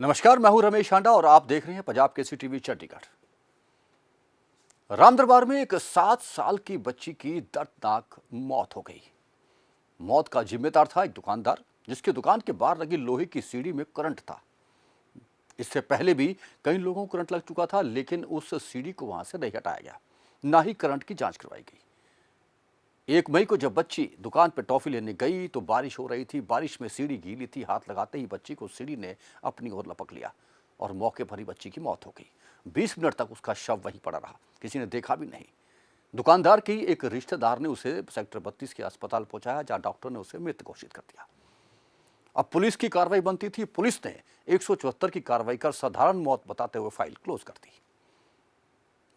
नमस्कार, मैं हूं रमेश हांडा और आप देख रहे हैं पंजाब केसरी टीवी चंडीगढ़। रामदरबार में एक 7 साल की बच्ची की दर्दनाक मौत हो गई। मौत का जिम्मेदार था एक दुकानदार, जिसकी दुकान के बाहर लगी लोहे की सीढ़ी में करंट था। इससे पहले भी कई लोगों को करंट लग चुका था, लेकिन उस सीढ़ी को वहां से नहीं हटाया गया, ना ही करंट की जांच करवाई गई। 1 मई को जब बच्ची दुकान पर टॉफी लेने गई तो बारिश हो रही थी। बारिश में सीढ़ी गीली थी। हाथ लगाते ही बच्ची को सीढ़ी ने अपनी ओर लपक लिया और मौके पर ही बच्ची की मौत हो गई। 20 मिनट तक उसका शव वहीं पड़ा रहा, किसी ने देखा भी नहीं। दुकानदार की एक रिश्तेदार ने उसे सेक्टर 32 के अस्पताल पहुंचाया, जहां डॉक्टर ने उसे मृत घोषित कर दिया। अब पुलिस की कार्रवाई बनती थी। पुलिस ने 174 की कार्रवाई कर साधारण मौत बताते हुए फाइल क्लोज कर दी।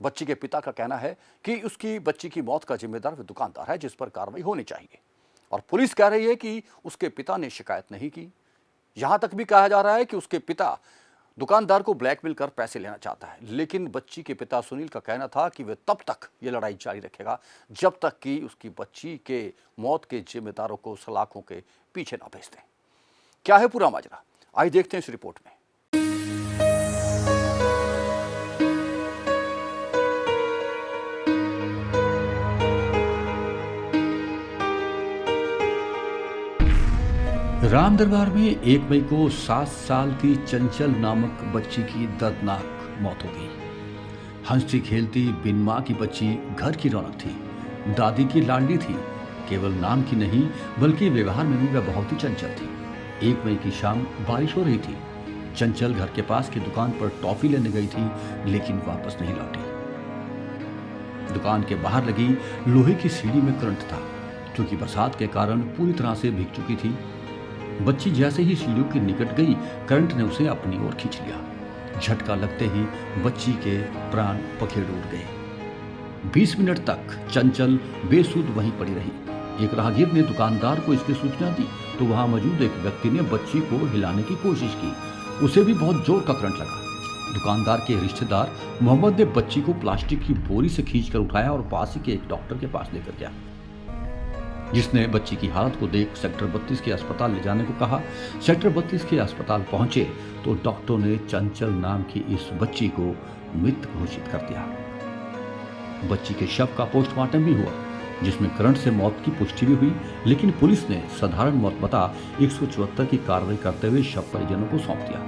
बच्ची के पिता का कहना है कि उसकी बच्ची की मौत का जिम्मेदार वह दुकानदार है, जिस पर कार्रवाई होनी चाहिए। और पुलिस कह रही है कि उसके पिता ने शिकायत नहीं की। यहां तक भी कहा जा रहा है कि उसके पिता दुकानदार को ब्लैकमेल कर पैसे लेना चाहता है, लेकिन बच्ची के पिता सुनील का कहना था कि वह तब तक ये लड़ाई जारी रखेगा जब तक कि उसकी बच्ची के मौत के जिम्मेदारों को सलाखों के पीछे ना भेज दें। क्या है पूरा माजरा, आइए देखते हैं इस रिपोर्ट में। रामदरबार में 1 मई को 7 साल की चंचल नामक बच्ची की दर्दनाक मौत हो गई। हंसती खेलती बिन मां की बच्ची घर की रौनक थी, दादी की लाडली थी। केवल नाम की नहीं बल्कि व्यवहार में भी वह बहुत ही चंचल थी। 1 मई की शाम बारिश हो रही थी। चंचल घर के पास की दुकान पर टॉफी लेने गई थी, लेकिन वापस नहीं लौटी। दुकान के बाहर लगी लोहे की सीढ़ी में करंट था, क्योंकि बरसात के कारण पूरी तरह से भीग चुकी थी। बच्ची जैसे ही सीढ़ियों के निकट गई, करंट ने उसे अपनी ओर खींच लिया। झटका लगते ही बच्ची के प्राण पखेड़ उड़ गए। 20 मिनट तक चंचल बेसुध वहीं पड़ी रही। एक राहगीर ने दुकानदार को इसकी सूचना दी तो वहां मौजूद एक व्यक्ति ने बच्ची को हिलाने की कोशिश की। उसे भी बहुत जोर का करंट लगा। दुकानदार के रिश्तेदार मोहम्मद ने बच्ची को प्लास्टिक की बोरी से खींचकर उठाया और पास ही के एक डॉक्टर के पास लेकर गया, जिसने बच्ची की हालत को देख सेक्टर 32 के अस्पताल ले जाने को कहा। सेक्टर 32 के अस्पताल पहुंचे तो डॉक्टरों ने चंचल नाम की इस बच्ची को मृत घोषित कर दिया। बच्ची के शव का पोस्टमार्टम भी हुआ, जिसमें करंट से मौत की पुष्टि भी हुई, लेकिन पुलिस ने साधारण मौत बता 174 की कार्रवाई करते हुए शव परिजनों को सौंप दिया,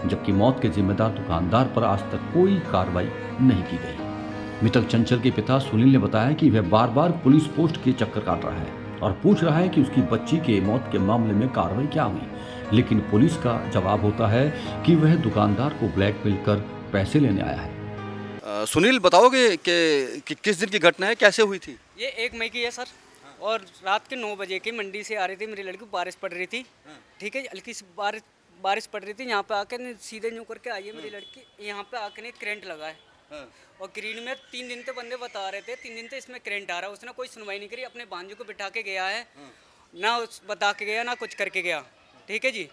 जबकि मौत के जिम्मेदार दुकानदार पर आज तक कोई कार्रवाई नहीं की गई। मृतक चंचल के पिता सुनील ने बताया कि वह बार बार पुलिस पोस्ट के चक्कर काट रहा है और पूछ रहा है कि उसकी बच्ची के मौत के मामले में कार्रवाई क्या हुई, लेकिन पुलिस का जवाब होता है कि वह दुकानदार को ब्लैकमेल कर पैसे लेने आया है। सुनील, बताओगे कि किस दिन की घटना है, कैसे हुई थी? ये 1 मई की है सर। और रात के 9 बजे की मंडी से आ रही थी मेरी लड़की, बारिश पड़ रही थी। ठीक है, हल्की सी बारिश पड़ रही थी। यहाँ पे आके सीधे यूँ करके आई है मेरी लड़की। यहाँ पे आके करंट लगा है और ग्रीन में 3 दिन से बंदे बता रहे थे 3 दिन से इसमें करंट आ रहा है। उसने कोई सुनवाई नहीं करी, अपने भांजे को बिठा के गया है, ना बता के गया ना कुछ करके गया। ठीक है जी।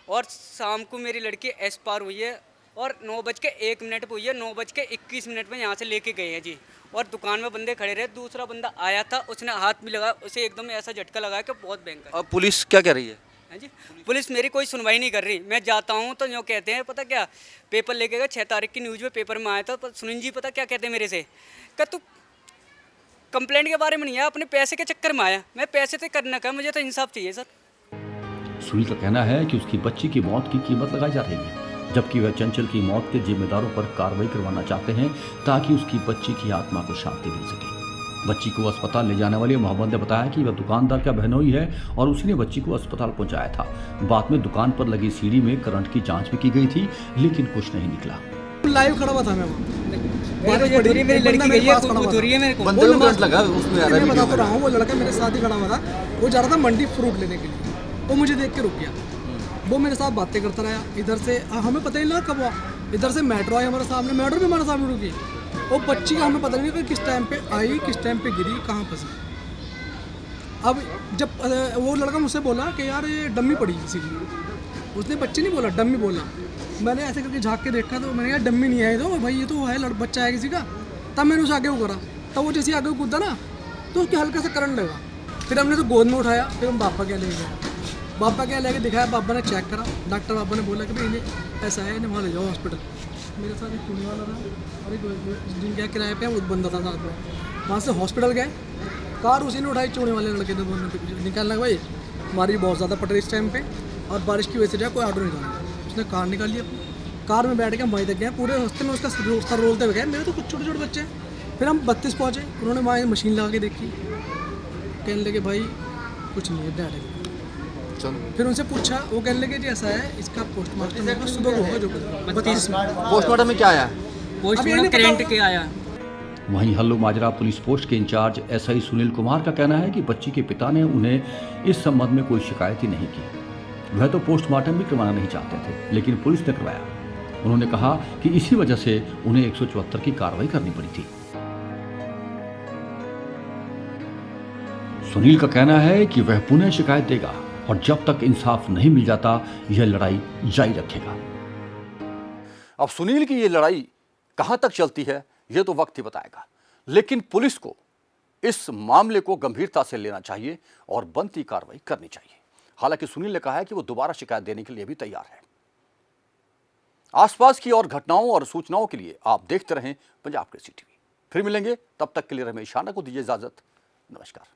और शाम को मेरी लड़की एक्सपायर हुई है और 9:01 पे हुई है। 9:21 में यहाँ से लेके गए हैं जी। और दुकान में बंदे खड़े रहे। दूसरा बंदा आया था, उसने हाथ भी लगाया, उसे एकदम ऐसा झटका लगाया कि बहुत भयंकर। अब पुलिस क्या कह रही है? हाँ जी, पुलिस मेरी कोई सुनवाई नहीं कर रही। मैं जाता हूँ तो जो कहते हैं, पता क्या, पेपर लेके गए 6 तारीख की न्यूज़ में पेपर में आया था। सुनील जी पता क्या कहते हैं मेरे से, क्या तू कंप्लेंट के बारे में नहीं आया, अपने पैसे के चक्कर में आया। मैं पैसे से करना क्या, मुझे तो इंसाफ चाहिए सर। सुनील का कहना है कि उसकी बच्ची की मौत की कीमत लगाई जा रही है, जबकि वह चंचल की मौत के जिम्मेदारों पर कार्रवाई करवाना चाहते हैं ताकि उसकी बच्ची की आत्मा को शांति मिल सके। बच्ची को अस्पताल ले जाने वाले मोहम्मद ने बताया कि वह दुकानदार का बहनोई है और उसी ने बच्ची को अस्पताल पहुंचाया था। बाद में दुकान पर लगी सीढ़ी में करंट की जांच भी की गई थी, लेकिन कुछ नहीं निकला। लाइव खड़ा हुआ था मैं वहाँ। मेरी लड़की गई है, दूरी है मेरे को। बंदे को करंट लगा, उसमें आ रहा है। मैं बता तो रहा हूँ, वो लड़का मेरे साथ ही खड़ा हुआ था। वो जा रहा था मंडी फ्रूट लेने के लिए। वो मुझे देख के रुक गया। वो मेरे साथ बातें करता रहा। इधर से हमें पता ही नहीं लगा कब हुआ। इधर से मेट्रो आई हमारे सामने, मेट्रो भी हमारे सामने रुकी। वो बच्ची का हमें पता नहीं कि किस टाइम पे आई, किस टाइम पे गिरी, कहाँ फंसी। अब जब वो लड़का मुझसे बोला कि यार ये डम्मी पड़ी सीधी, उसने बच्ची नहीं बोला, डम्मी बोला। मैंने ऐसे करके झाँक के देखा तो मैंने कहा डम्मी नहीं है, तो भाई ये तो है बच्चा है किसी का। तब मैंने उसे आगे वो करा, तब वो जैसे आगे कूदा ना तो उसके हल्का से करंट लगा। फिर हमने तो गोद में उठाया, फिर हम पापा क्या ले गए। पापा क्या लेके दिखाया, पापा ने चेक करा, डॉक्टर पापा ने बोला कि भाई इन्हें ऐसा है, इन्हें वहाँ ले जाओ हॉस्पिटल। मेरे साथ एक पुणे वाला था और एक जिनके किराए पे वो बंदा था साथ में। वहाँ से हॉस्पिटल गए, कार उसी ने उठाई, चूने वाले लड़के ने दोनों के पीछे निकालना भाई हमारी बहुत ज़्यादा पड़ रही इस टाइम पे और बारिश की वजह से जो कोई ऑर्डर नहीं था। उसने कार निकाली अपनी, कार में बैठ के हम वहीं तक गए, पूरे रास्ते में उसका सर रोलते हुए गए। मेरे तो कुछ छोटे छोटे बच्चे हैं। फिर हम 32 पहुँचे, उन्होंने वहाँ मशीन लगा के देखी, कहने लगे भाई कुछ नहीं है, डैड है। चलो, फिर उनसे पूछा, वो कहने लगे जी ऐसा है, इसका पोस्टमार्टम होगा सुबह को होगा जो 32 में। पोस्टमार्टम में क्या आया है? पोस्टमार्टम करंट के आया। वहीं हल्लू माजरा पुलिस पोस्ट के इंचार्ज एसआई सुनील कुमार का कहना है कि बच्ची के पिता ने उन्हें इस संबंध में कोई शिकायत ही नहीं की। वह तो पोस्टमार्टम भी करवाना नहीं चाहते थे, लेकिन पुलिस ने करवाया। उन्होंने कहा कि इसी वजह से उन्हें 174 की कार्रवाई करनी पड़ी थी। सुनील का कहना है कि वह पुनः शिकायत देगा और जब तक इंसाफ नहीं मिल जाता यह लड़ाई जारी रखेगा। अब सुनील की ये लड़ाई कहां तक चलती है यह तो वक्त ही बताएगा, लेकिन पुलिस को इस मामले को गंभीरता से लेना चाहिए और बनती कार्रवाई करनी चाहिए। हालांकि सुनील ने कहा है कि वो दोबारा शिकायत देने के लिए भी तैयार है। आसपास की और घटनाओं और सूचनाओं के लिए आप देखते रहें पंजाब केसरी टीवी। फिर मिलेंगे, तब तक के लिए रमेश शाना को दीजिए इजाजत। नमस्कार।